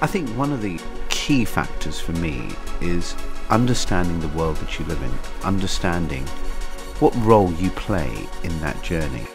think one of the key factors for me is understanding the world that you live in, understanding what role you play in that journey.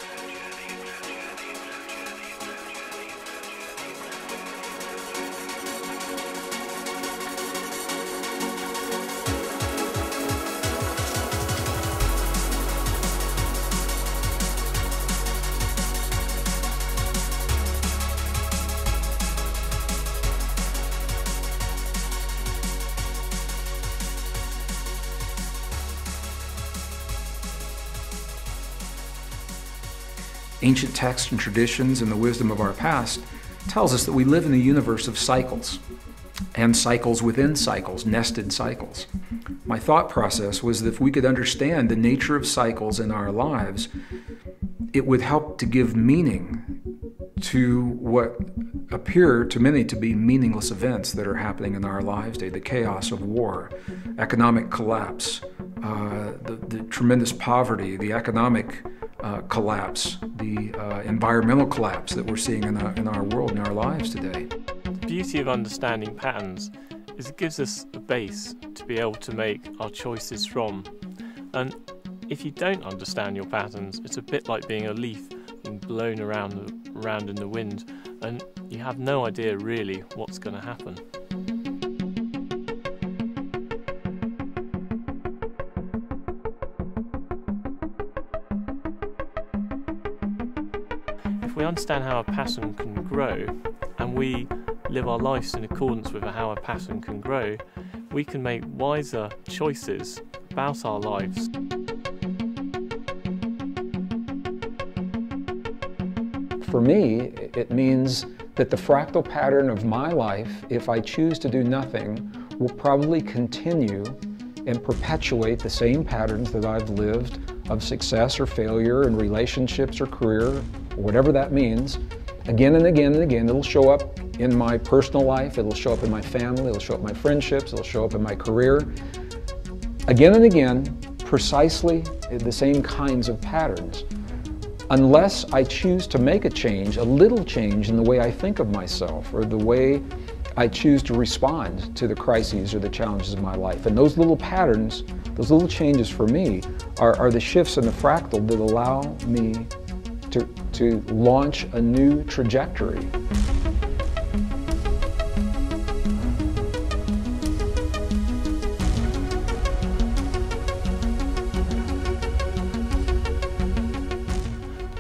Ancient texts and traditions and the wisdom of our past tells us that we live in a universe of cycles, and cycles within cycles, nested cycles. My thought process was that if we could understand the nature of cycles in our lives, it would help to give meaning to what appear to many to be meaningless events that are happening in our lives today. The chaos of war, economic collapse, the tremendous poverty, the economic collapse, the environmental collapse that we're seeing in our world, in our lives today. The beauty of understanding patterns is it gives us a base to be able to make our choices from. And if you don't understand your patterns, it's a bit like being a leaf being blown around in the wind, and you have no idea really what's going to happen. If we understand how a pattern can grow, and we live our lives in accordance with how a pattern can grow, we can make wiser choices about our lives. For me, it means that the fractal pattern of my life, if I choose to do nothing, will probably continue and perpetuate the same patterns that I've lived of success or failure in relationships or career, or whatever that means. Again and again and again, it'll show up in my personal life, it'll show up in my family, it'll show up in my friendships, it'll show up in my career. Again and again, precisely the same kinds of patterns. Unless I choose to make a change, a little change in the way I think of myself or the way I choose to respond to the crises or the challenges of my life. And those little patterns, those little changes for me are the shifts in the fractal that allow me to launch a new trajectory.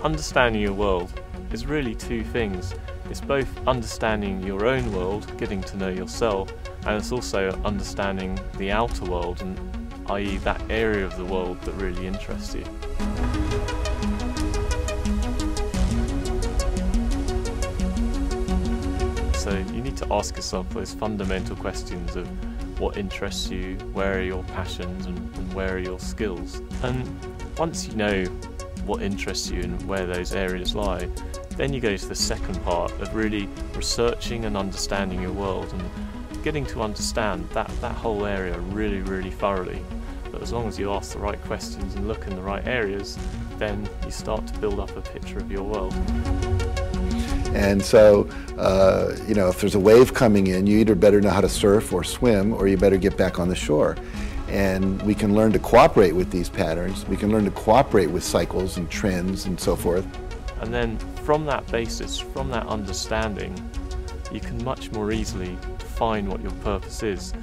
Understanding your world is really two things. It's both understanding your own world, getting to know yourself, and it's also understanding the outer world, and i.e. that area of the world that really interests you. So you need to ask yourself those fundamental questions of what interests you, where are your passions, and where are your skills. And once you know what interests you and where those areas lie, then you go to the second part of really researching and understanding your world and getting to understand that whole area really, really thoroughly. But as long as you ask the right questions and look in the right areas, then you start to build up a picture of your world. And so, you know, if there's a wave coming in, you either better know how to surf or swim, or you better get back on the shore. And we can learn to cooperate with these patterns. We can learn to cooperate with cycles and trends and so forth. And then from that basis, from that understanding, you can much more easily define what your purpose is.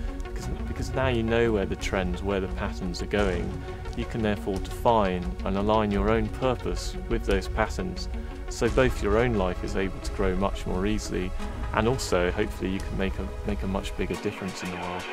Because now you know where the trends, where the patterns are going, you can therefore define and align your own purpose with those patterns. So both your own life is able to grow much more easily, and also hopefully you can make a much bigger difference in the world.